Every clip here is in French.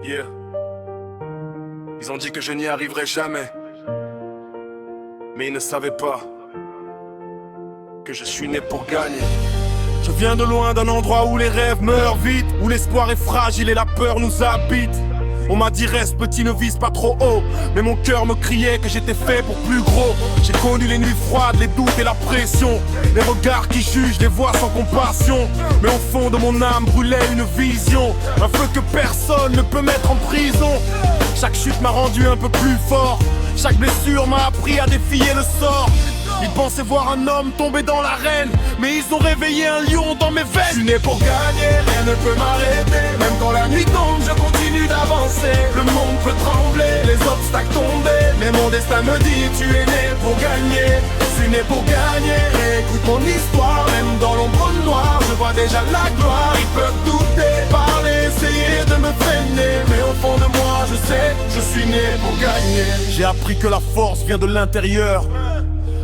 Yeah. Ils ont dit que je n'y arriverais jamais. Mais ils ne savaient pas que je suis né pour gagner. Je viens de loin d'un endroit où les rêves meurent vite, où l'espoir est fragile et la peur nous habite. On m'a dit reste petit, ne vise pas trop haut, mais mon cœur me criait que j'étais fait pour plus gros. J'ai connu les nuits froides, les doutes et la pression, les regards qui jugent, des voix sans compassion. Mais au fond de mon âme brûlait une vision, un feu que personne ne peut mettre en prison. Chaque chute m'a rendu un peu plus fort, chaque blessure m'a appris à défier le sort. Ils pensaient voir un homme tomber dans l'arène, mais ils ont réveillé un lion dans mes veines. Je suis né pour gagner, rien ne peut m'arrêter. Même quand la nuit tombe, je continue d'avancer. Le monde peut trembler, les obstacles tomber, mais mon destin me dit tu es né pour gagner. Je suis né pour gagner, écoute mon histoire. Même dans l'ombre noire, je vois déjà la gloire. Ils peuvent douter, parler, essayer de me freiner, mais au fond de moi je sais, je suis né pour gagner. J'ai appris que la force vient de l'intérieur,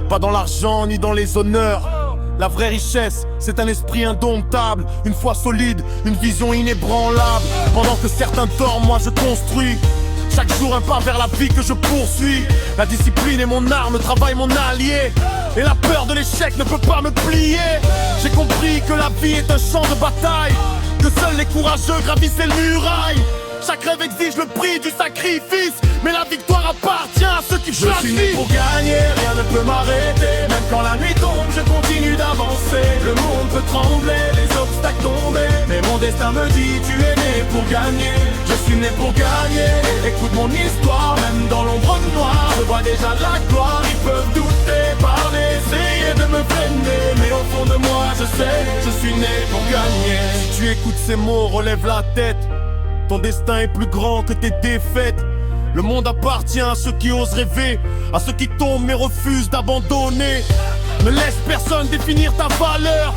pas dans l'argent ni dans les honneurs. La vraie richesse, c'est un esprit indomptable, une foi solide, une vision inébranlable. Pendant que certains dorment, moi je construis. Chaque jour un pas vers la vie que je poursuis. La discipline est mon arme, le travail mon allié, et la peur de l'échec ne peut pas me plier. J'ai compris que la vie est un champ de bataille, que seuls les courageux gravissaient le muraille. Chaque rêve exige le prix du sacrifice, mais la victoire appartient à ceux qui choisissent. Je suis né pour gagner, rien ne peut m'arrêter. Même quand la nuit tombe, je continue d'avancer. Le monde peut trembler, les obstacles tomber, mais mon destin me dit tu es né pour gagner. Je suis né pour gagner, écoute mon histoire. Même dans l'ombre noire, je vois déjà la gloire. Ils peuvent douter, parler, essayer de me freiner, mais au fond de moi je sais, je suis né pour gagner. Si tu écoutes ces mots, relève la tête. Ton destin est plus grand que tes défaites. Le monde appartient à ceux qui osent rêver, à ceux qui tombent mais refusent d'abandonner. Ne laisse personne définir ta valeur.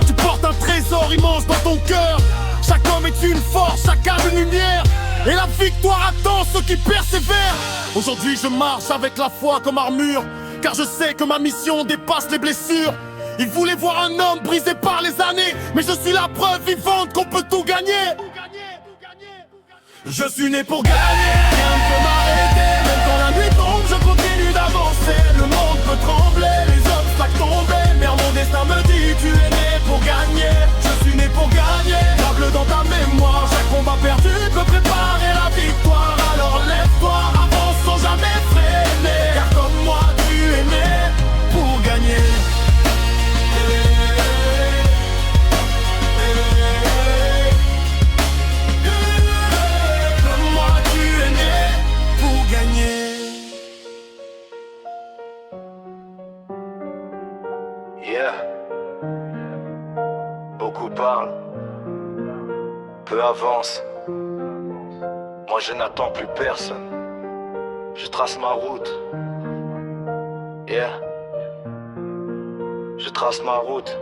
Tu portes un trésor immense dans ton cœur. Chaque homme est une force, chaque âme une lumière, et la victoire attend ceux qui persévèrent. Aujourd'hui je marche avec la foi comme armure, car je sais que ma mission dépasse les blessures. Ils voulaient voir un homme brisé par les années, mais je suis la preuve vivante qu'on peut tout gagner. Je suis né pour gagner, rien ne peut m'arrêter. Même quand la nuit tombe, je continue d'avancer. Le monde peut trembler, les obstacles tomber, mais mon destin me dit tu es né pour gagner. Je suis né pour gagner, table dans ta mémoire. Chaque combat perdu peut préparer la victoire. Alors lève-toi, avance sans jamais freiner, car comme moi tu es né pour gagner. Yeah. Beaucoup parlent, peu avancent. Moi je n'attends plus personne, je trace ma route. Yeah. Je trace ma route.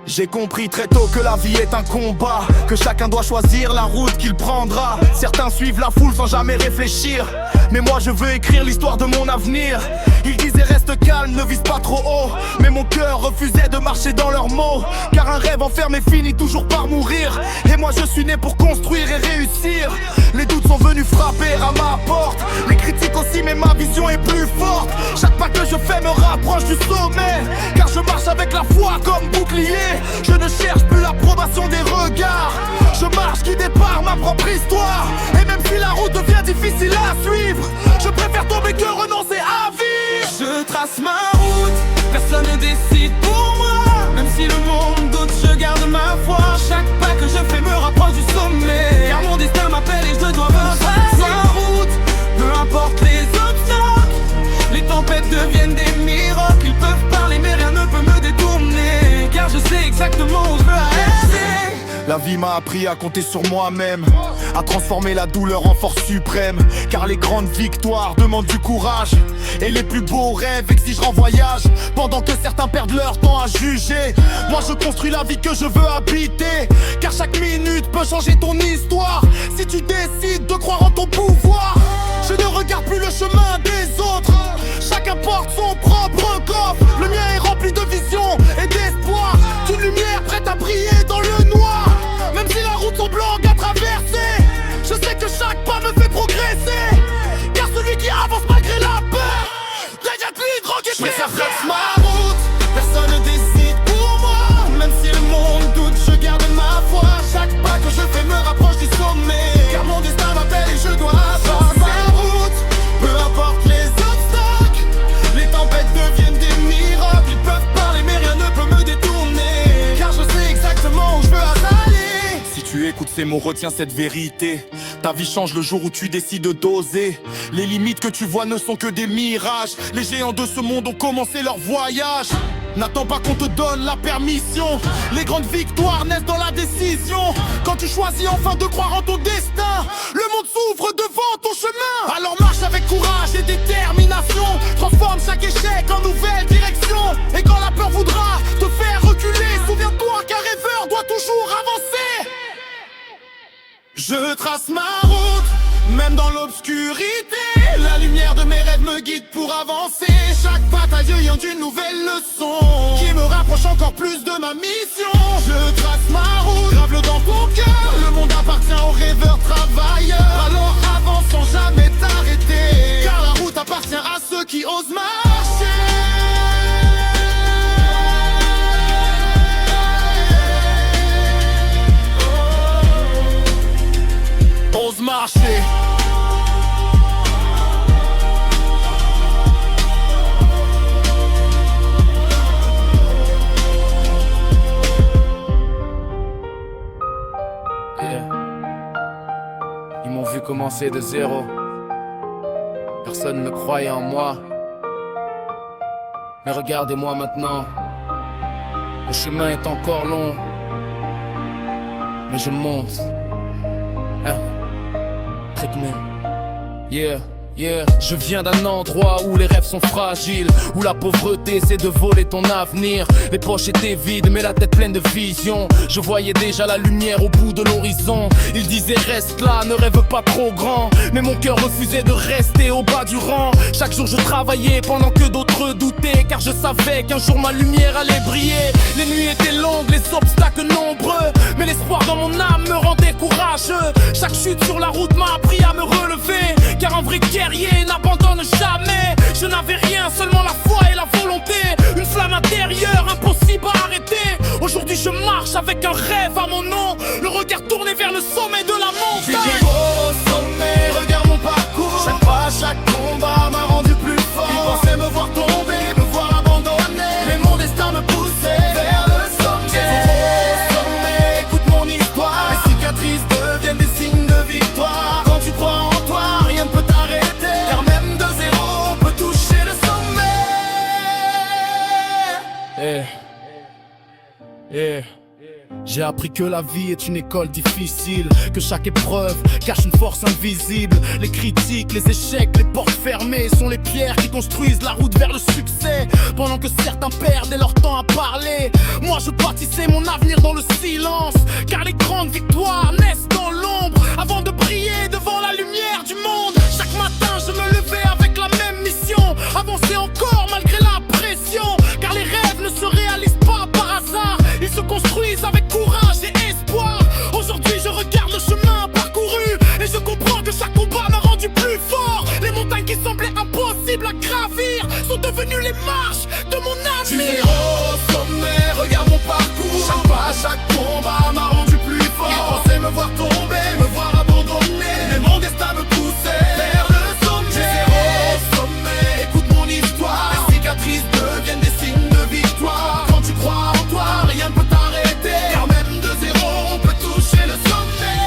J'ai compris très tôt que la vie est un combat, que chacun doit choisir la route qu'il prendra. Certains suivent la foule sans jamais réfléchir, mais moi je veux écrire l'histoire de mon avenir. Ils disaient reste calme, ne vise pas trop haut, mais mon cœur refusait de marcher dans leurs mots. Car un rêve enfermé finit toujours par mourir, et moi je suis né pour construire et réussir. Les doutes sont venus frapper à ma porte, les critiques aussi, mais ma vision est plus forte. Chaque pas que je fais me rapproche du sommet, car je marche avec la foi comme bouclier. Je ne cherche plus l'approbation des regards, je marche guidé par ma propre histoire. Et même si la route devient difficile à suivre, je préfère tomber que renoncer à vivre. Je trace ma route, personne ne décide pour moi. Même si le monde doute, je garde ma foi. Chaque pas que je fais me rapproche du sommet, car mon destin m'appelle et je dois me tracer ma route. Peu importe les obstacles, les tempêtes deviennent des miracles. Ils peuvent parler mais rien ne peut me détourner, car je sais exactement où je veux aller. La vie m'a appris à compter sur moi-même, à transformer la douleur en force suprême. Car les grandes victoires demandent du courage, et les plus beaux rêves exigent en voyage. Pendant que certains perdent leur temps à juger, moi je construis la vie que je veux habiter. Car chaque minute peut changer ton histoire, si tu décides de croire en ton pouvoir. Je ne regarde plus le chemin des autres, chacun porte son propre coffre. Le mien est rempli de vision et d'espoir, d'une lumière prête à briller dans le noir. Même si la route semble longue à traverser, Je sais que chaque pas me fait progresser, car celui qui avance malgré la peur devient plus grand qu'il Je trace ma route, personne ne décide pour moi. Même si le monde doute, je garde ma foi. Chaque pas que je fais me rapproche du sommet, car mon destin m'appelle et je dois avancer ma route. Peu importe les obstacles, les tempêtes deviennent des miracles. Ils peuvent parler mais rien ne peut me détourner, car je sais exactement où je veux aller. Si tu écoutes ces mots, retiens cette vérité. Ta vie change le jour où tu décides d'oser. Les limites que tu vois ne sont que des mirages. Les géants de ce monde ont commencé leur voyage. N'attends pas qu'on te donne la permission. Les grandes victoires naissent dans la décision. Quand tu choisis enfin de croire en ton destin, le monde s'ouvre devant ton chemin. Alors marche avec courage et détermination. Transforme chaque échec en nouvelle direction. Et quand la peur voudra te faire reculer, souviens-toi qu'un rêveur doit toujours avancer. Je trace ma route, même dans l'obscurité. La lumière de mes rêves me guide pour avancer. Chaque bataille ayant d'une nouvelle leçon qui me rapproche encore plus de ma mission. Je trace ma route, grave-le dans ton cœur. Le monde appartient aux rêveurs travailleurs. Alors avance sans jamais t'arrêter, car la route appartient à ceux qui osent marcher. Ose marcher. Yeah. Ils m'ont vu commencer de zéro. Personne ne croyait en moi. Mais regardez-moi maintenant. Le chemin est encore long, mais je monte. Yeah, yeah. Je viens d'un endroit où les rêves sont fragiles, où la pauvreté c'est de voler ton avenir. Les poches étaient vides mais la tête pleine de vision. Je voyais déjà la lumière au bout de l'horizon. Ils disaient reste là, ne rêve pas trop grand. Mais mon cœur refusait de rester au bas du rang. Chaque jour je travaillais pendant que d'autres doutaient, car je savais qu'un jour ma lumière allait briller. Les nuits étaient longues, les obstacles nombreux, mais l'espoir dans mon âme me rendait courageux. Chaque chute sur la route m'a appris à me relever, car un vrai guerrier n'abandonne jamais. Je n'avais rien, seulement la foi et la volonté. Une flamme intérieure, impossible à arrêter. Aujourd'hui je marche avec un rêve à mon nom, le regard tourné vers le sommet de la montagne. J'étais au sommet, regarde mon parcours. Chaque pas, chaque combat m'a rendu plus fort. Ils pensaient me voir tomber, me voir abandonner, mais mon destin me poussait vers le sommet. Au sommet, écoute mon histoire. Les cicatrices deviennent des signes de victoire. Quand tu crois en toi, rien ne peut t'arrêter, car même de zéro, on peut toucher le sommet. J'ai appris que la vie est une école difficile, que chaque épreuve cache une force invisible. Les critiques, les échecs, les portes fermées sont les pierres qui construisent la route vers le succès. Pendant que certains perdaient leur temps à parler, moi je bâtissais mon avenir dans le silence. Car les grandes victoires naissent dans l'ombre, avant de briller devant la lumière du monde. Chaque matin je me levais avec la même mission, avancer encore malgré la pression. Car les rêves ne se réalisent pas par hasard, ils se construisent avec courage et espoir. Aujourd'hui je regarde le chemin parcouru, et je comprends que chaque combat m'a rendu plus fort. Les montagnes qui semblaient impossibles à gravir sont devenues les marches de mon Tu avenir. es au sommet, regarde mon parcours. Chaque pas, chaque combat m'a rendu plus fort. Ils pensaient me voir tomber, me voir abandonner, mais mon destin me poussait vers le sommet. Tu es au sommet, écoute mon histoire. Les cicatrices deviennent des signes de victoire. Quand tu crois en toi, rien ne peut t'arrêter, car même de zéro, on peut toucher le sommet.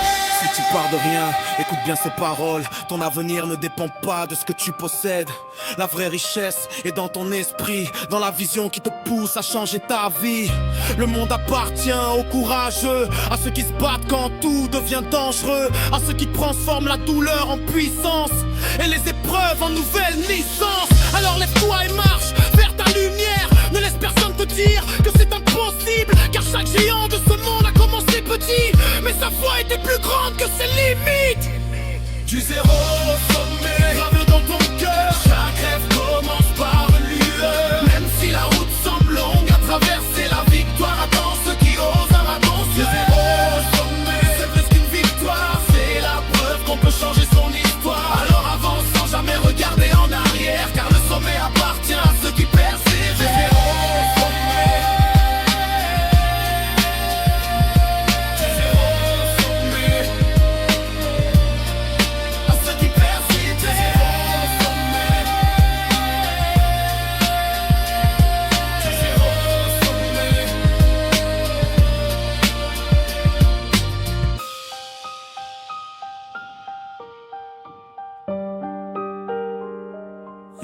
Si tu pars de rien, écoute bien ces paroles. Ton avenir ne dépend pas de ce que tu possèdes. La vraie richesse est dans ton esprit, dans la vision qui te pousse à changer ta vie. Le monde appartient aux courageux, à ceux qui se battent quand tout devient dangereux, à ceux qui transforment la douleur en puissance et les épreuves en nouvelle naissance. Alors lève-toi et marche vers ta lumière. Ne laisse personne te dire que c'est impossible, car chaque géant de ce monde a commencé petit, mais sa foi était plus grande que ses limites. Du zéro au sommet, grave dans ton cœur. Chaque rêve commence par une lueur. Même si la route semble longue à traverser, la victoire attend ceux qui osent avancer. Du zéro au sommet, c'est plus qu'une victoire, c'est la preuve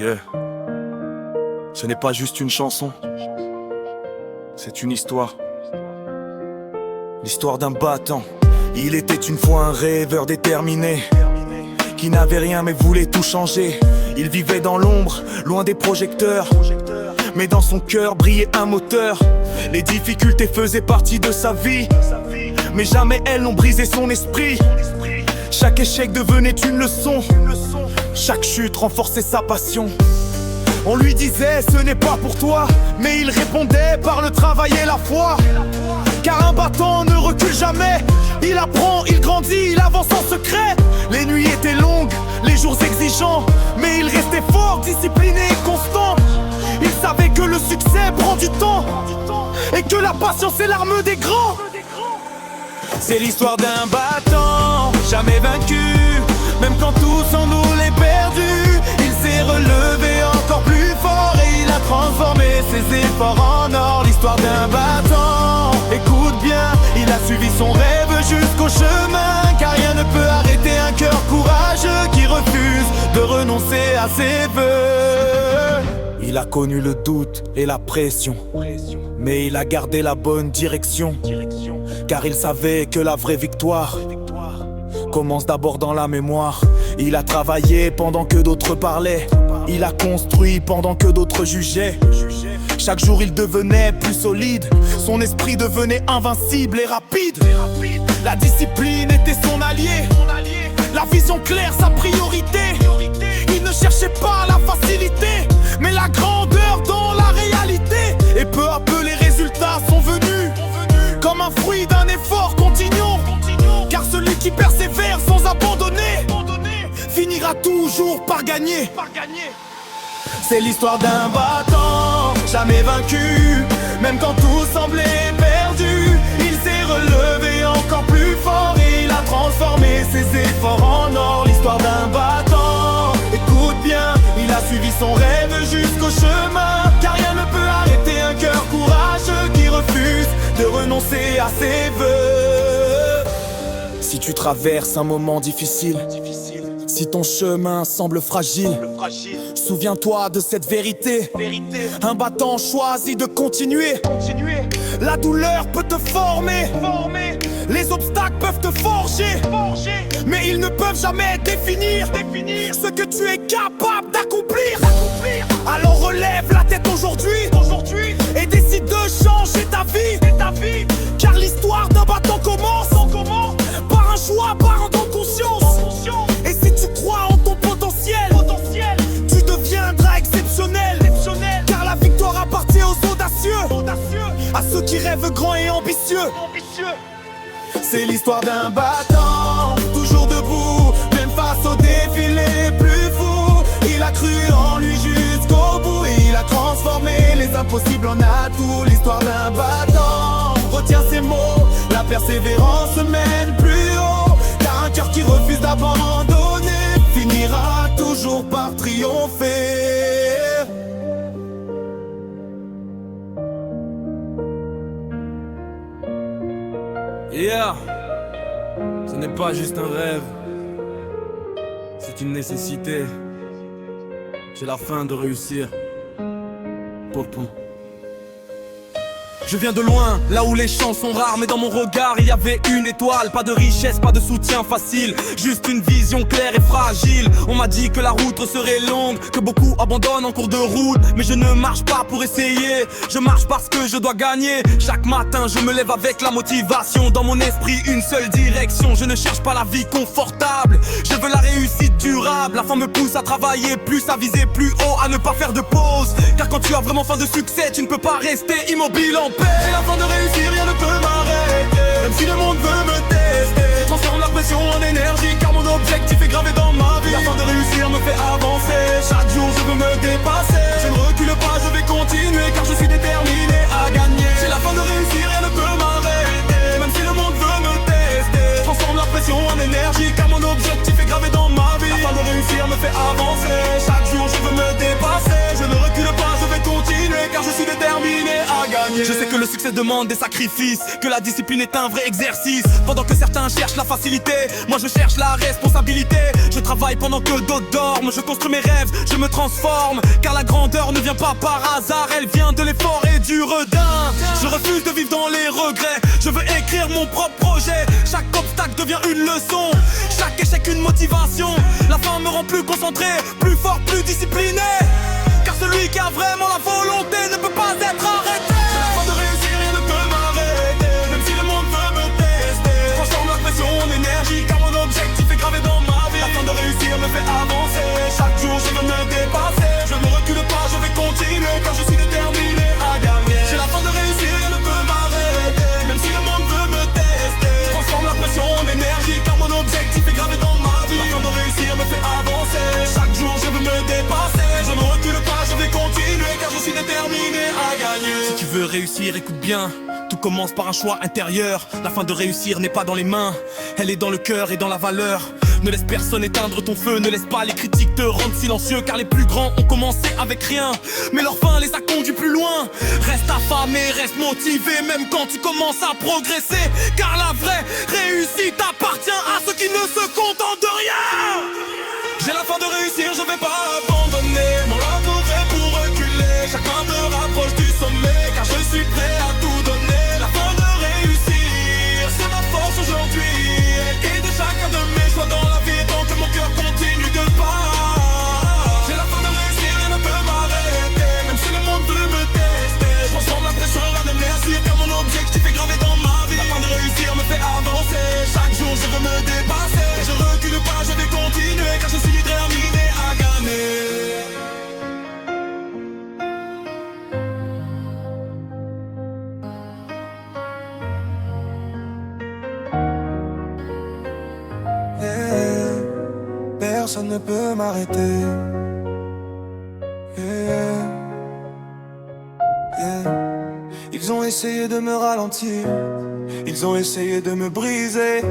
Yeah. Ce n'est pas juste une chanson, c'est une histoire. L'histoire d'un battant. Il était une fois un rêveur déterminé, qui n'avait rien mais voulait tout changer. Il vivait dans l'ombre, loin des projecteurs, mais dans son cœur brillait un moteur. Les difficultés faisaient partie de sa vie, mais jamais elles n'ont brisé son esprit. Chaque échec devenait une leçon, chaque chute renforçait sa passion. On lui disait ce n'est pas pour toi, mais il répondait par le travail et la foi. Car un battant ne recule jamais, il apprend, il grandit, il avance en secret. Les nuits étaient longues, les jours exigeants, mais il restait fort, discipliné et constant. Il savait que le succès prend du temps, et que la patience est l'arme des grands. C'est l'histoire d'un battant, jamais vaincu, même quand tout semblait perdu. Il s'est relevé encore plus fort et il a transformé ses efforts en or. L'histoire d'un battant, écoute bien, il a suivi son rêve jusqu'au chemin. Car rien ne peut arrêter un cœur courageux qui refuse de renoncer à ses vœux. Il a connu le doute et la pression, mais il a gardé la bonne direction. Car il savait que la vraie victoire commence d'abord dans la mémoire. Il a travaillé pendant que d'autres parlaient, il a construit pendant que d'autres jugeaient. Chaque jour il devenait plus solide, son esprit devenait invincible et rapide. La discipline était son allié, la vision claire sa priorité. Il ne cherchait pas la facilité, mais la grandeur dans la réalité. Et peu à peu les résultats sont venus, comme un fruit d'un effort continu. Car celui qui persévère sans abandonner finira toujours par gagner. C'est l'histoire d'un battant, jamais vaincu, même quand tout semblait perdu. Il s'est relevé encore plus fort et il a transformé ses efforts en or. L'histoire d'un battant, écoute bien, il a suivi son rêve jusqu'au chemin. Car rien ne peut arrêter un cœur courageux qui refuse de renoncer à ses vœux. Si tu traverses un moment difficile, si ton chemin semble fragile, souviens-toi de cette vérité. Un battant choisit de continuer. La douleur peut te former, les obstacles peuvent te forger, mais ils ne peuvent jamais définir ce que tu es capable d'accomplir. Alors relève la tête aujourd'hui et décide de changer ta vie. Car l'histoire d'un battant commence par un choix, par un don de conscience. Et si tu crois en ton potentiel, tu deviendras exceptionnel. Car la victoire appartient aux audacieux, à ceux qui rêvent grand et ambitieux. C'est l'histoire d'un battant, toujours debout, même face aux défis les plus fous. Il a cru en lui jusqu'au bout et il a transformé les impossibles en atouts. L'histoire d'un battant, retiens ces mots, la persévérance mène plus haut. Car un cœur qui refuse d'abandonner finira toujours par triompher. Yeah, ce n'est pas juste un rêve, c'est une nécessité. C'est la fin de réussir. Popo. Je viens de loin, là où les champs sont rares, mais dans mon regard il y avait une étoile. Pas de richesse, pas de soutien facile, juste une vision claire et fragile. On m'a dit que la route serait longue, que beaucoup abandonnent en cours de route. Mais je ne marche pas pour essayer, je marche parce que je dois gagner. Chaque matin je me lève avec la motivation, dans mon esprit une seule direction. Je ne cherche pas la vie confortable, je veux la réussite durable. La foi me pousse à travailler plus, à viser plus haut, à ne pas faire de pause. Car quand tu as vraiment faim de succès, tu ne peux pas rester immobile en paix. Et afin de réussir, rien ne peut m'arrêter. Même si le monde veut me tester, transforme la pression en énergie, car mon objectif est gravé dans ma vie. Afin de réussir me fait avancer, chaque jour je veux me dépasser. Je ne recule pas, je vais continuer, car je suis déterminé à gagner. C'est la fin de réussir, rien ne peut m'arrêter. Même si le monde veut me tester, transforme la pression en énergie, car mon objectif est gravé dans ma vie. Afin de réussir me fait avancer, chaque jour je veux me dépasser. Je ne recule pas, je vais continuer, car je suis déterminé à gagner. gagner. Je sais que le succès demande des sacrifices, que la discipline est un vrai exercice. Pendant que certains cherchent la facilité, moi je cherche la responsabilité. Je travaille pendant que d'autres dorment, je construis mes rêves, je me transforme. Car la grandeur ne vient pas par hasard, elle vient de l'effort et du redain. Je refuse de vivre dans les regrets, je veux écrire mon propre projet. Chaque obstacle devient une leçon, chaque échec une motivation. La fin me rend plus concentré, plus fort, plus discipliné. Car celui qui a vraiment la volonté ne peut pas être arrêté. C'est la fin de réussir, rien ne peut m'arrêter. Même si le monde veut me tester, transforme la pression en énergie, car mon objectif est gravé dans ma vie. La fin de réussir me fait avancer, chaque jour je veux me dépasser. Je ne recule pas, je vais continuer, car je suis déterminé à gagner. J'ai la fin de réussir, rien ne peut m'arrêter. Même si le monde veut me tester, transforme la pression en énergie, car mon objectif est gravé dans ma vie. La fin de réussir me fait avancer, chaque jour je veux me dépasser. Je ne recule pas, je vais continuer, car je suis déterminé à gagner. Si tu veux réussir, écoute bien, tout commence par un choix intérieur. La fin de réussir n'est pas dans les mains, elle est dans le cœur et dans la valeur. Ne laisse personne éteindre ton feu, ne laisse pas les critiques te rendre silencieux. Car les plus grands ont commencé avec rien, mais leur fin les a conduits plus loin. Reste affamé, reste motivé, même quand tu commences à progresser. Car la vraie réussite appartient à ceux qui ne se contentent de rien. J'ai la fin de réussir, je vais pas abandonner. Mon labour est pour reculer, chacun me rapproche du sommet. Car je suis prêt à tout donner. La fin de réussir, c'est ma force aujourd'hui. Et de chacun de mes choix dans la vie, tant que mon cœur continue de battre. J'ai la fin de réussir, rien ne peut m'arrêter. Même si le monde veut me tester, je transforme la pression en énergie, car mon objectif est gravé dans ma vie. La fin de réussir me fait avancer, chaque jour je veux me dépasser. Je recule pas, je vais continuer, car je suis déterminé à gagner. Personne ne peut m'arrêter. Ils ont essayé de me ralentir, ils ont essayé de me briser,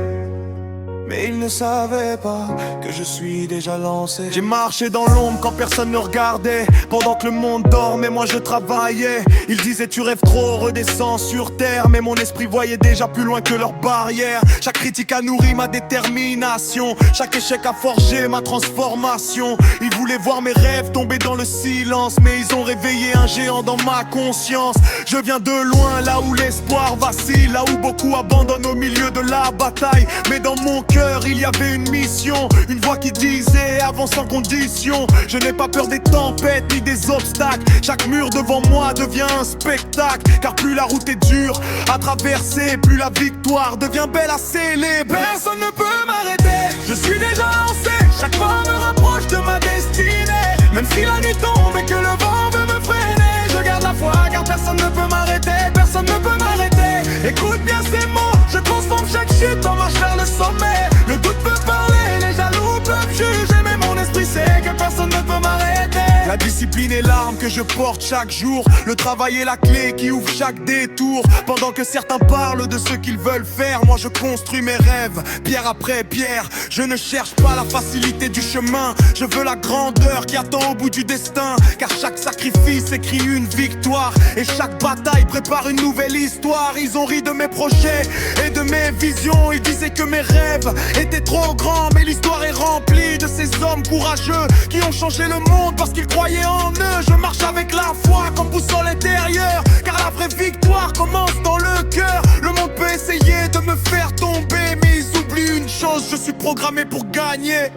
mais ils ne savaient pas que je suis déjà lancé. J'ai marché dans l'ombre quand personne ne regardait, pendant que le monde dormait, moi je travaillais. Ils disaient tu rêves trop, redescends sur terre, mais mon esprit voyait déjà plus loin que leurs barrières. Chaque critique a nourri ma détermination, chaque échec a forgé ma transformation. Ils voulaient voir mes rêves tomber dans le silence, mais ils ont réveillé un géant dans ma conscience. Je viens de loin, là où l'espoir vacille, là où beaucoup abandonnent au milieu de la bataille. Mais dans mon cœur il y avait une mission, une voix qui disait avance sans condition. Je n'ai pas peur des tempêtes ni des obstacles, chaque mur devant moi devient un spectacle. Car plus la route est dure à traverser, plus la victoire devient belle à célébrer. Personne ne peut m'arrêter, je suis déjà lancé. Chaque pas me rapproche de ma destinée. Même si la nuit tombe et que le vent veut me freiner, je garde la foi car personne ne peut m'arrêter. Personne ne peut m'arrêter, écoute bien ces mots. Je transforme chaque chute en marche vers le sommet. Le doute peut parler, les jaloux peuvent juger, mais mon esprit sait que personne ne peut m'arrêter. La discipline est l'arme que je porte chaque jour, le travail est la clé qui ouvre chaque détour. Pendant que certains parlent de ce qu'ils veulent faire, moi je construis mes rêves, pierre après pierre. Je ne cherche pas la facilité du chemin, je veux la grandeur qui attend au bout du destin. Car chaque sacrifice écrit une victoire, et chaque bataille prépare une nouvelle histoire. Ils ont ri de mes projets et de mes visions, ils disaient que mes rêves étaient trop grands, mais l'histoire est remplie de ces hommes courageux qui ont changé le monde parce qu'ils croyaient en eux. Je marche avec la foi comme boussole intérieure, car la vraie victoire commence dans le cœur. Le monde peut essayer de me faire tomber, mais ils oublient une chose, je suis programmé pour gagner.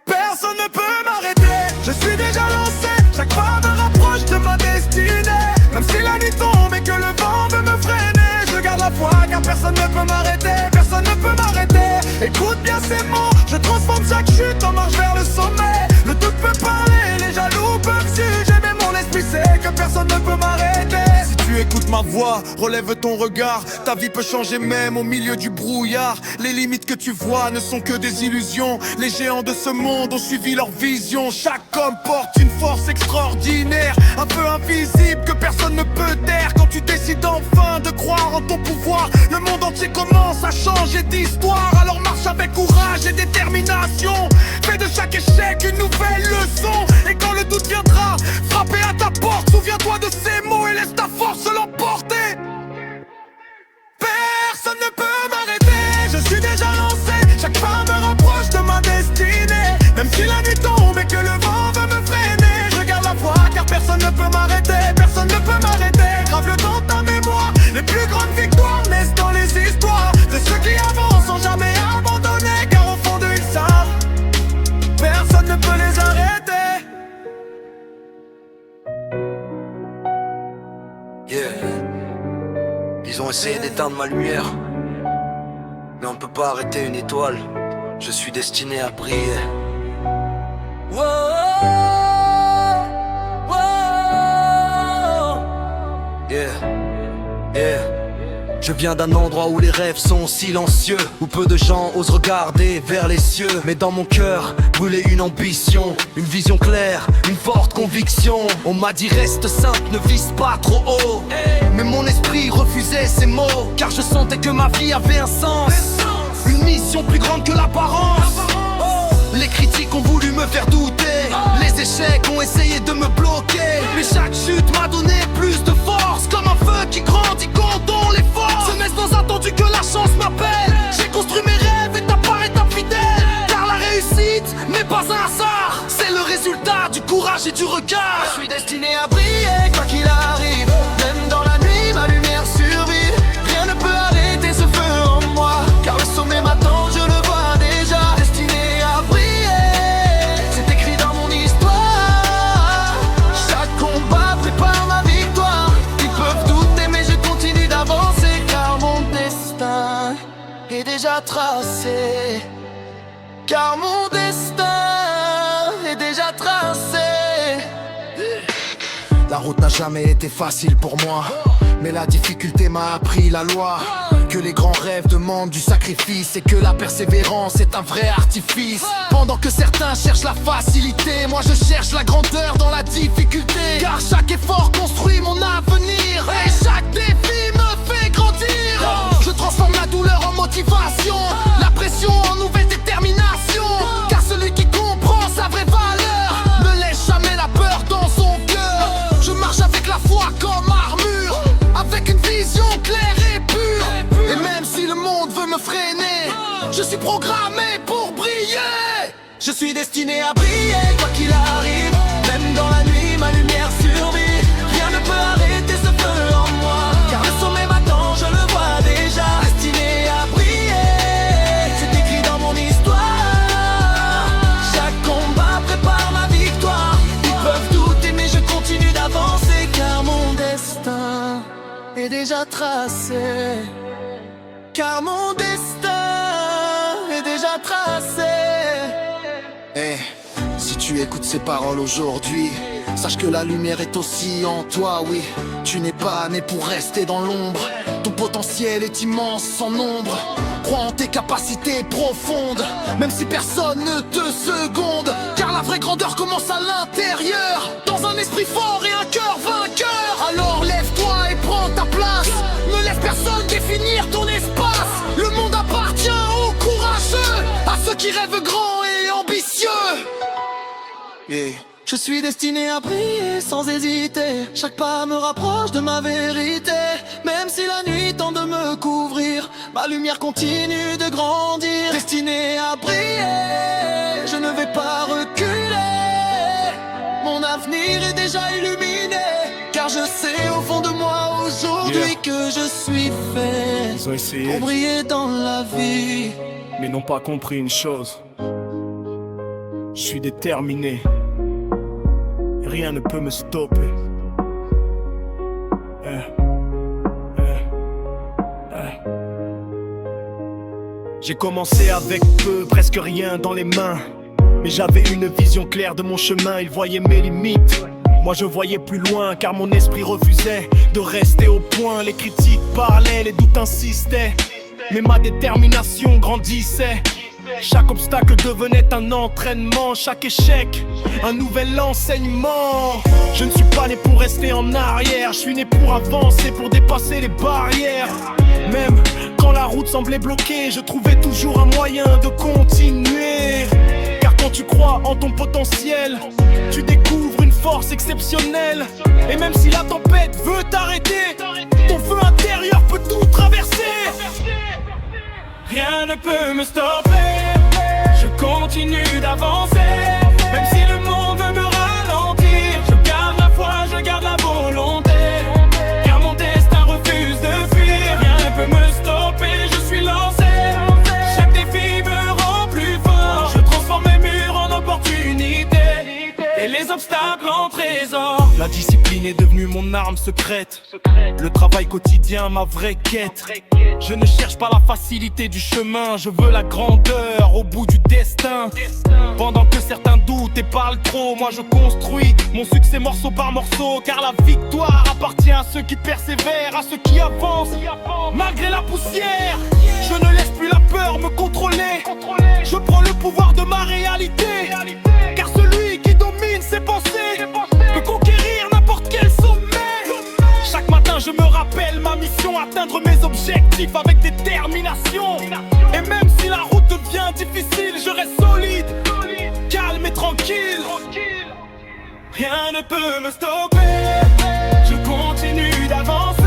Personne ne peut m'arrêter, je suis déjà lancé. Chaque pas me rapproche de ma destinée. Même si la nuit tombe et que le vent veut me freiner, je garde la foi car personne ne peut m'arrêter. Personne ne peut m'arrêter, écoute bien ces mots. Je transforme chaque chute en marche vers le sommet. Le doute peut parler, les jaloux peuvent juger, mais mon esprit sait que personne ne peut m'arrêter. Si tu écoutes ma voix, relève ton regard. Ta vie peut changer même au milieu du brouillard. Les limites que tu vois ne sont que des illusions. Les géants de ce monde ont suivi leur vision. Chaque homme porte une force extraordinaire, un peu invisible que personne ne peut taire. Quand tu décides enfin de croire en ton pouvoir, le monde entier commence à changer d'histoire. Alors marche avec courage et détermination, fais de chaque échec une nouvelle leçon. Et quand le doute viendra frapper à ta porte, souviens-toi de ces mots et laisse je suis déjà lancé. Chaque pas me rapproche de ma destinée. Même si la nuit tombe et que le vent veut me freiner, je garde la foi car personne ne peut m'arrêter. Personne ne peut m'arrêter. Grave-le dans ta mémoire. Les plus grandes victoires naissent dans les histoires de ceux qui avancent sans jamais abandonner. Car au fond d'eux ils savent, personne ne peut les arrêter. Ils ont essayé d'éteindre ma lumière, mais on peut pas arrêter une étoile. Je suis destiné à briller. Wow, wow. Je viens d'un endroit où les rêves sont silencieux, où peu de gens osent regarder vers les cieux. Mais dans mon cœur brûlait une ambition, une vision claire, une forte conviction. On m'a dit reste simple, ne vise pas trop haut. Mais mon esprit refusait ces mots, car je sentais que ma vie avait un sens, une mission plus grande que l'apparence. Les critiques ont voulu me faire douter, les échecs ont essayé de me bloquer. Mais chaque chute m'a donné plus de force, comme un feu qui grandit quand on les force. Ce n'est sans attendu que la chance m'appelle. J'ai construit mes rêves étape par étape fidèle, car la réussite n'est pas un hasard, c'est le résultat du courage et du regard. Je suis destiné à briller quoi qu'il arrive, même dans la nuit ma lumière survit. Rien ne peut arrêter ce feu en moi, car le sommet m'attend, je le vois déjà. Destiné à briller, c'est écrit dans mon histoire. Chaque combat prépare ma victoire. Ils peuvent douter mais je continue d'avancer, car mon destin est déjà tracé. Car mon destin est déjà tracé. La route n'a jamais été facile pour moi, mais la difficulté m'a appris la loi. Que les grands rêves demandent du sacrifice et que la persévérance est un vrai artifice. Pendant que certains cherchent la facilité, moi je cherche la grandeur dans la difficulté. Car chaque effort construit mon avenir et chaque défi me fait grandir. Je transforme la douleur en motivation, la pression en nouvelle détermination. Car celui qui comprend sa vraie valeur ne laisse jamais la peur dans son cœur. Je marche avec la foi comme armure, avec une vision claire et pure. Et même si le monde veut me freiner, je suis programmé pour briller. Je suis destiné à briller quoi qu'il arrive, même dans la nuit ma lumière survit. Rien ne peut arrêter ce feu en moi, car le sommet m'attend, je le vois déjà. Destiné à briller, c'est écrit dans mon histoire. Chaque combat prépare ma victoire. Ils peuvent douter mais je continue d'avancer, car mon destin est déjà tracé. Car mon destin est déjà tracé. Si tu écoutes ces paroles aujourd'hui, sache que la lumière est aussi en toi, oui. Tu n'es pas né pour rester dans l'ombre, ton potentiel est immense sans nombre. Crois en tes capacités profondes, même si personne ne te seconde. Car la vraie grandeur commence à l'intérieur, dans un esprit fort et un cœur vainqueur. Alors lève-toi et prends ta place, ne laisse personne définir ton espace. Le monde appartient aux courageux, à ceux qui rêvent grand et ambitieux. Je suis destiné à briller sans hésiter. Chaque pas me rapproche de ma vérité. Même si la nuit tente de me couvrir, ma lumière continue de grandir. Destiné à briller, je ne vais pas reculer. Mon avenir est déjà illuminé, car je sais au fond de moi aujourd'hui que je suis fait Ils ont essayé, pour briller dans la vie. mais n'ont pas compris une chose. Je suis déterminé. Rien ne peut me stopper. J'ai commencé avec peu, presque rien dans les mains. Mais j'avais une vision claire de mon chemin, ils voyaient mes limites. Moi je voyais plus loin, car mon esprit refusait de rester au point. Les critiques parlaient, les doutes insistaient, mais ma détermination grandissait. Chaque obstacle devenait un entraînement, chaque échec un nouvel enseignement. Je ne suis pas né pour rester en arrière, je suis né pour avancer, pour dépasser les barrières. Même quand la route semblait bloquée, je trouvais toujours un moyen de continuer. Car quand tu crois en ton potentiel, tu découvres une force exceptionnelle. Et même si la tempête veut t'arrêter, ton feu intérieur peut tout traverser. Rien ne peut me stopper. Je continue d'avancer, même si le monde veut me ralentir. Je garde la foi, je garde la volonté, car mon destin refuse de fuir. Rien ne peut me stopper, je suis lancé. Chaque défi me rend plus fort. Je transforme mes murs en opportunités et les obstacles en trésors. La discipline est devenue mon arme secrète. Le travail quotidien, ma vraie quête. Je ne cherche pas la facilité du chemin, je veux la grandeur au bout du destin. Pendant que certains doutent et parlent trop, moi je construis mon succès morceau par morceau. Car la victoire appartient à ceux qui persévèrent, à ceux qui avancent malgré la poussière. Je ne laisse plus la peur me contrôler. Je prends le pouvoir de ma réalité, car celui qui domine ses pensées peut conquérir n'importe quel sommet. Chaque matin je me rappelle ma mission, atteindre mes objectifs avec détermination. Et même si la route devient difficile, je reste solide, calme et tranquille. Rien ne peut me stopper. Je continue d'avancer,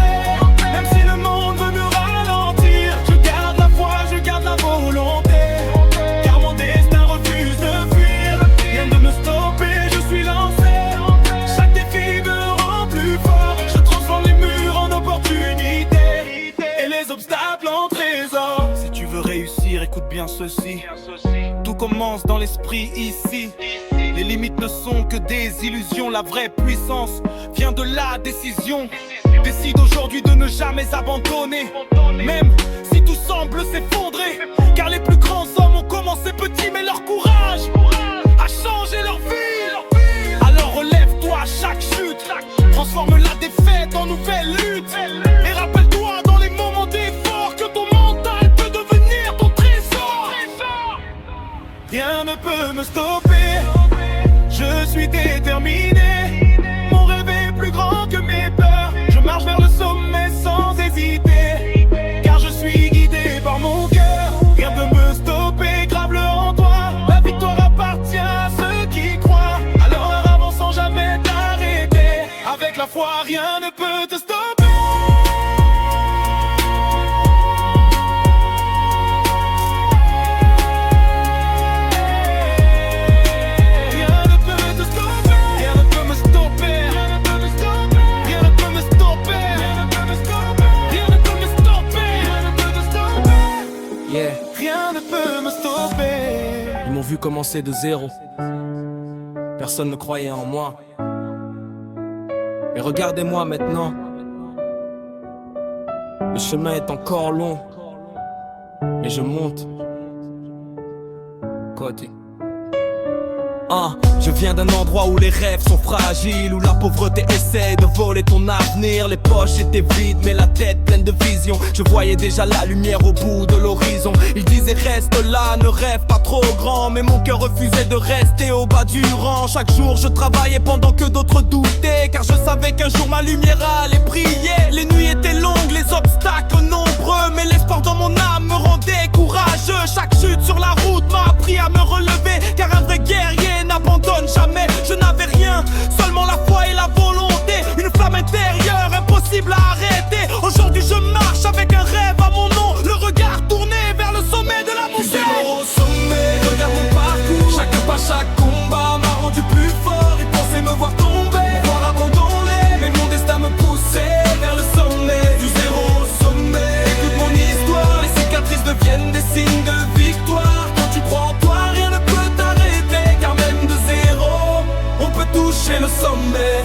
même si le monde veut me ralentir. Je garde la foi, je garde la volonté, car mon destin refuse de fuir. Rien ne me stopper, je suis lancé. Chaque défi me rend plus fort. Je transforme les murs en opportunités et les obstacles en trésors. Si tu veux réussir, écoute bien ceci. Tout commence dans l'esprit ici. Les limites ne sont que des illusions. La vraie puissance vient de la décision. Décide aujourd'hui de ne jamais abandonner, même si tout semble s'effondrer. Car les plus grands hommes ont commencé petits, mais leur courage a changé leur vie. Alors relève-toi à chaque chute, transforme la défaite en nouvelle lutte. Et rappelle-toi dans les moments d'effort que ton mental peut devenir ton trésor. Rien ne peut me stopper, je suis déterminé. Mon rêve est plus grand que mes peurs. Je marche vers le sommet sans hésiter, car je suis guidé par mon cœur. Rien ne peut me stopper, grave-le en toi. La victoire appartient à ceux qui croient. Alors avance sans jamais t'arrêter. Avec la foi, rien ne peut te stopper. Ils m'ont vu commencer de zéro. Personne ne croyait en moi. Et regardez-moi maintenant. Le chemin est encore long, et je monte. Côté. Je viens d'un endroit où les rêves sont fragiles, où la pauvreté essaie de voler ton avenir. Les poches étaient vides mais la tête pleine de vision. Je voyais déjà la lumière au bout de l'horizon. Ils disaient reste là, ne rêve pas trop grand, mais mon cœur refusait de rester au bas du rang. Chaque jour je travaillais pendant que d'autres doutaient, car je savais qu'un jour ma lumière allait briller. Les nuits étaient longues, les obstacles nombreux, mais l'espoir dans mon âme me rendait courageux. Chaque chute sur la route m'a appris à me relever, car un vrai guerrier n'abandonne jamais. Je n'avais rien, seulement la foi et la volonté, une flamme intérieure impossible à arrêter. Aujourd'hui je marche avec un rêve à mon nom, le regard tourné vers le sommet de la montée. Zéro au sommet, regarde mon parcours. Chaque pas, chaque combat m'a rendu plus fort. Ils pensaient me voir tomber, me voir abandonner, mais mon destin me poussait vers le sommet. Du zéro au sommet, écoute mon histoire. Les cicatrices deviennent des signes de victoire. Quand tu crois en toi, rien ne peut t'arrêter, car même de zéro, on peut toucher le sommet.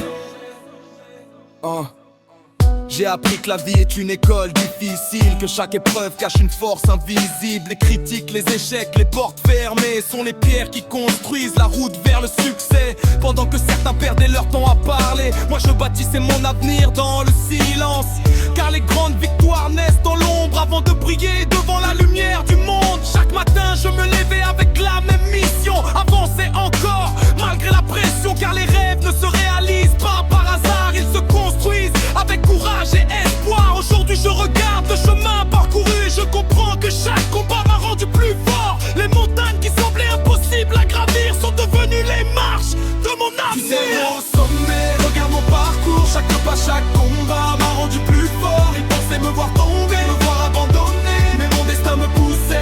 J'ai appris que la vie est une école difficile, que chaque épreuve cache une force invisible. Les critiques, les échecs, les portes fermées sont les pierres qui construisent la route vers le succès. Pendant que certains perdaient leur temps à parler, moi je bâtissais mon avenir dans le silence. Car les grandes victoires naissent dans l'ombre avant de briller devant la lumière du monde. Chaque matin je me levais avec la même mission, avancer encore malgré la pression, car les rêves ne se réalisent pas par hasard, ils se construisent avec courage et espoir. Aujourd'hui je regarde le chemin parcouru et je comprends que chaque combat m'a rendu plus fort. Les montagnes qui semblaient impossibles à gravir sont devenues les marches de mon Du avenir. zéro au sommet, regarde mon parcours. Chaque pas, chaque combat m'a rendu plus fort. Ils pensaient me voir tomber, me voir abandonner, mais mon destin me poussait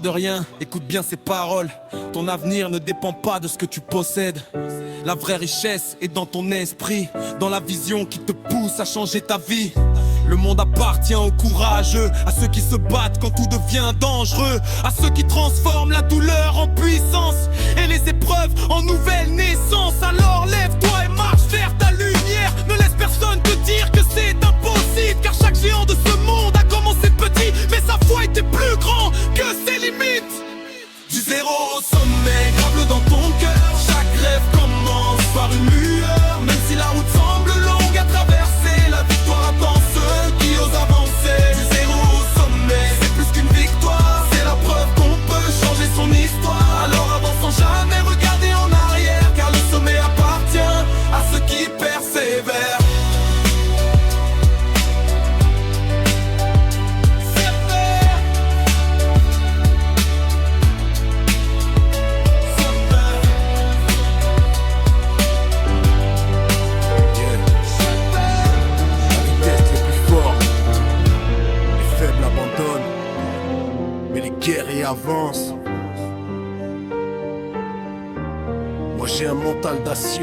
peur de rien, écoute bien ces paroles. Ton avenir ne dépend pas de ce que tu possèdes. La vraie richesse est dans ton esprit, dans la vision qui te pousse à changer ta vie. Le monde appartient aux courageux, à ceux qui se battent quand tout devient dangereux, à ceux qui transforment la douleur en puissance et les épreuves en nouvelle naissance. Alors lève-toi et marche vers ta lumière. Ne laisse personne te dire que c'est impossible, car chaque géant de ce monde a commencé petit, mais sa foi était plus grand que ses limites. Du zéro au sommet, grave-le dans ton cœur. Chaque rêve commence par une lueur. Même si la route semble longue à traverser, la victoire attend ceux qui osent avancer. Du zéro au sommet, c'est plus qu'une victoire, c'est la preuve qu'on peut changer son histoire. Alors avance sans jamais regarder en arrière, car le sommet appartient à ceux qui persévèrent. Guerrier avance. Moi j'ai un mental d'acier.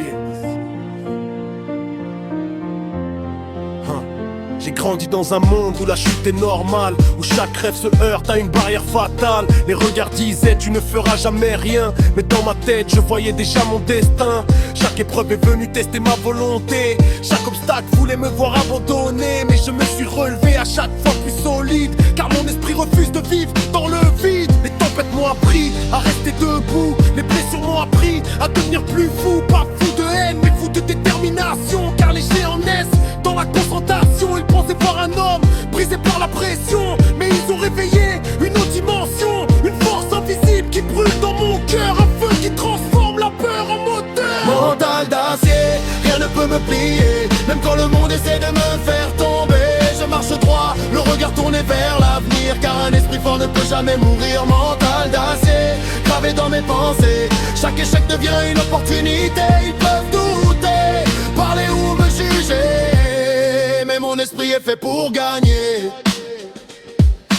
J'ai grandi dans un monde où la chute est normale, où chaque rêve se heurte à une barrière fatale. Les regards disaient tu ne feras jamais rien, mais dans ma tête je voyais déjà mon destin. Chaque épreuve est venue tester ma volonté, chaque obstacle voulait me voir abandonner. Mais je me suis relevé à chaque fois plus solide, car mon esprit refuse de vivre dans le vide. Les tempêtes m'ont appris à rester debout, les blessures m'ont appris à devenir plus fou. Pas fou de haine mais fou de détermination, car les géants naissent dans la confrontation. Ils pensaient voir un homme brisé par la pression, mais ils ont réveillé une autre dimension, une force invisible qui brûle dans mon cœur, un feu qui transforme la peur en moteur. Mental d'acier, rien ne peut me plier, même quand le monde essaie de me faire tomber. Je marche droit, le regard tourné vers l'avenir, car un esprit fort ne peut jamais mourir. Mental d'acier, gravé dans mes pensées, chaque échec devient une opportunité. Ils peuvent douter, parler ou me juger, mais mon esprit est fait pour gagner.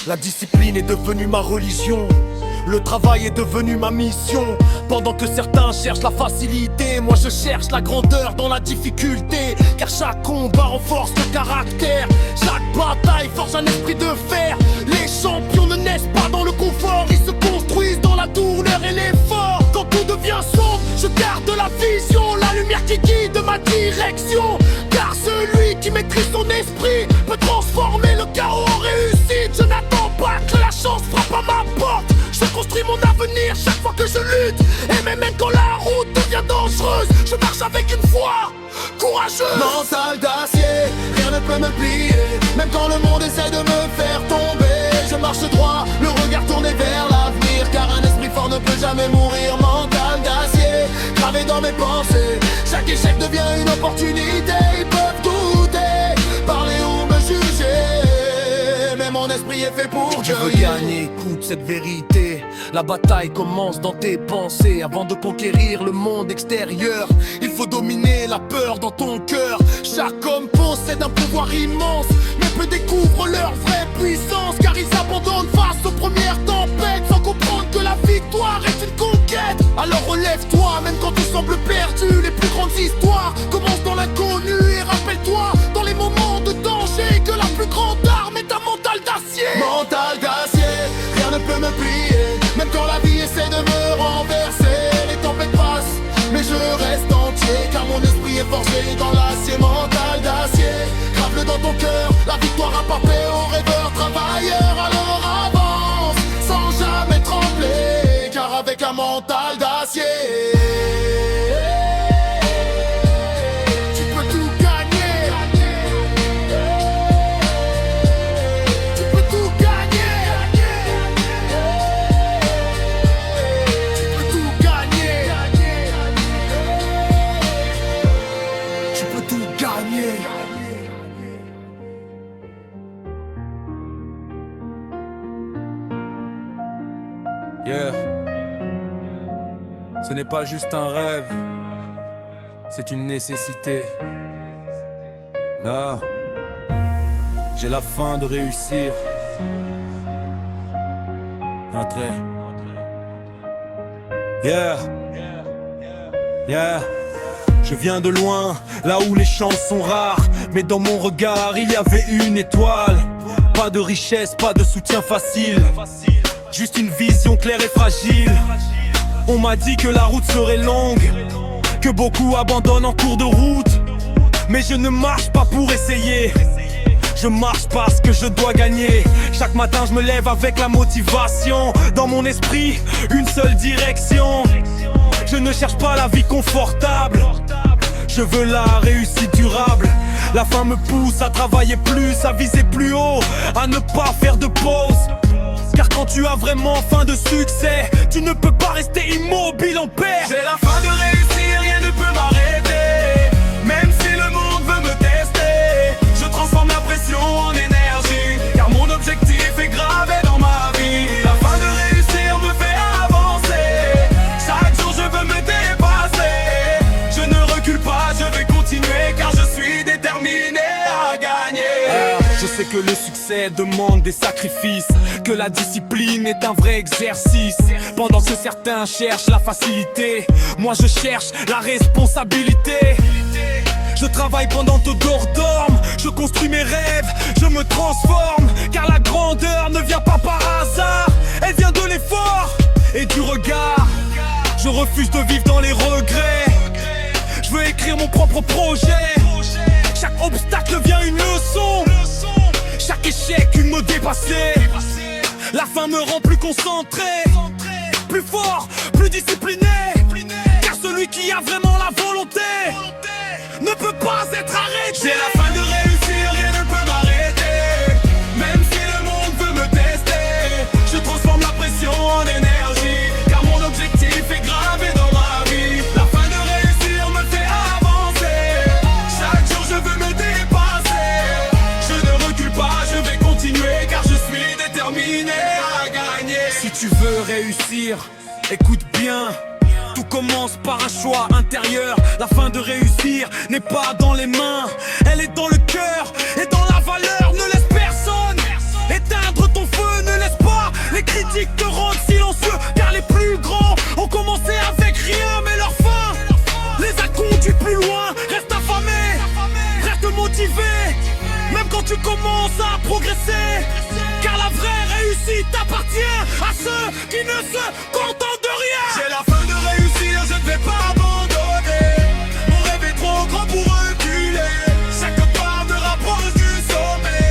La discipline est devenue ma religion, le travail est devenu ma mission. Pendant que certains cherchent la facilité, moi je cherche la grandeur dans la difficulté. Car chaque combat renforce le caractère, chaque bataille forge un esprit de fer. Les champions ne naissent pas dans le confort, ils se construisent dans la douleur et l'effort. Quand tout devient sombre, je garde la vision, la lumière qui guide ma direction. Car celui qui maîtrise son esprit peut transformer le chaos en réussite. Je n'attends pas que la chance frappe à ma porte, je construis mon avenir chaque fois que je lutte. Et même quand la route devient dangereuse, je marche avec une foi courageuse. Mental d'acier, rien ne peut me plier, même quand le monde essaie de me faire tomber. Je marche droit, le regard tourné vers l'avenir, car un esprit fort ne peut jamais mourir. Mental d'acier, gravé dans mes pensées, chaque échec devient une opportunité. Ils peuvent douter, parler ou me juger, mais mon esprit est fait pour Tu veux gagner, écoute cette vérité. La bataille commence dans tes pensées. Avant de conquérir le monde extérieur, il faut dominer la peur dans ton cœur. Chaque homme possède un pouvoir immense, mais peu découvrent leur vraie puissance, car ils abandonnent face aux premières tempêtes, sans comprendre que la victoire est une conquête. Alors relève-toi, même quand tout semble perdu. Les plus grandes histoires commencent dans l'inconnu. Et rappelle-toi, dans les moments de danger, que la plus grande arme est un mental d'acier. Mental d'acier, rien ne peut me plier, même quand la vie essaie de me renverser. Les tempêtes passent, mais je reste entier, car mon esprit est forgé dans l'acier. Mental d'acier, grave-le dans ton cœur, la victoire appartient aux rêveurs travailleurs. Alors avance, sans jamais trembler, car avec un mental d'acier, tu peux tout gagner. Tu peux tout gagner. Tu peux tout gagner. Tu peux tout gagner. Yeah. Ce n'est pas juste un rêve, c'est une nécessité. Là, j'ai la faim de réussir. Entrez. Yeah. Yeah. Je viens de loin, là où les chances sont rares. Mais dans mon regard, il y avait une étoile. Pas de richesse, pas de soutien facile. Juste une vision claire et fragile. On m'a dit que la route serait longue, que beaucoup abandonnent en cours de route. Mais je ne marche pas pour essayer. Je marche parce que je dois gagner. Chaque matin je me lève avec la motivation. Dans mon esprit, une seule direction. Je ne cherche pas la vie confortable. Je veux la réussite durable. La faim me pousse à travailler plus, à viser plus haut, à ne pas faire de pause. Car quand tu as vraiment faim de succès, tu ne peux pas rester immobile en paix. J'ai la faim de réussir, rien ne peut m'arrêter. Même si le monde veut me tester, je transforme la pression en énergie. Car mon objectif est gravé dans ma vie. La faim de réussir me fait avancer. Chaque jour je veux me dépasser. Je ne recule pas, je vais continuer. Car je suis déterminé à gagner. Je sais que le succès demande des sacrifices, que la discipline est un vrai exercice. Pendant que certains cherchent la facilité, moi je cherche la responsabilité. Je travaille pendant que d'autres dorment, je construis mes rêves, je me transforme. Car la grandeur ne vient pas par hasard, elle vient de l'effort et du regard. Je refuse de vivre dans les regrets, je veux écrire mon propre projet. Chaque obstacle devient une leçon, chaque échec une me dépasser. La faim me rend plus concentré, plus fort, plus discipliné. Car celui qui a vraiment la volonté ne peut pas être arrêté. J'ai la faim de réussir, rien ne peut m'arrêter. Même si le monde veut me tester, je transforme la pression en énergie. Car mon objectif est gravé dans ma vie. La faim de réussir me fait avancer. Chaque jour je veux me dépasser. Je ne recule pas, je vais continuer. Car je suis déterminé à gagner. Si tu veux réussir, écoute bien. Tout commence par un choix intérieur. La fin de réussir n'est pas dans les mains, elle est dans le cœur et dans la valeur. Ne laisse personne éteindre ton feu, ne laisse pas les critiques te rendre silencieux. Car les plus grands ont commencé avec rien, mais leur fin les a conduits plus loin. Reste affamé, reste motivé, même quand tu commences à progresser. Car la vraie réussite appartient à ceux qui ne se contentent de rien. J'ai la faim de réussir, je ne vais pas abandonner. Mon rêve est trop grand pour reculer. Chaque pas me rapproche du sommet.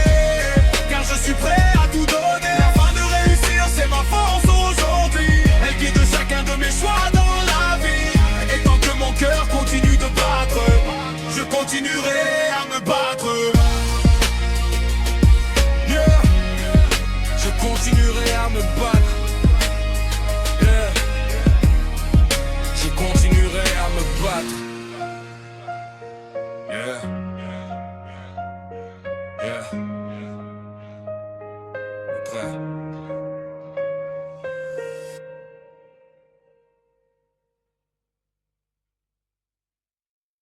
Car je suis prêt à tout donner. La faim de réussir, c'est ma force aujourd'hui. Elle guide chacun de mes choix dans la vie. Et tant que mon cœur continue de battre, je continuerai à me battre. Yeah. Je continuerai à me battre. Yeah. Je continuerai à me battre. Yeah. Yeah. Prêt.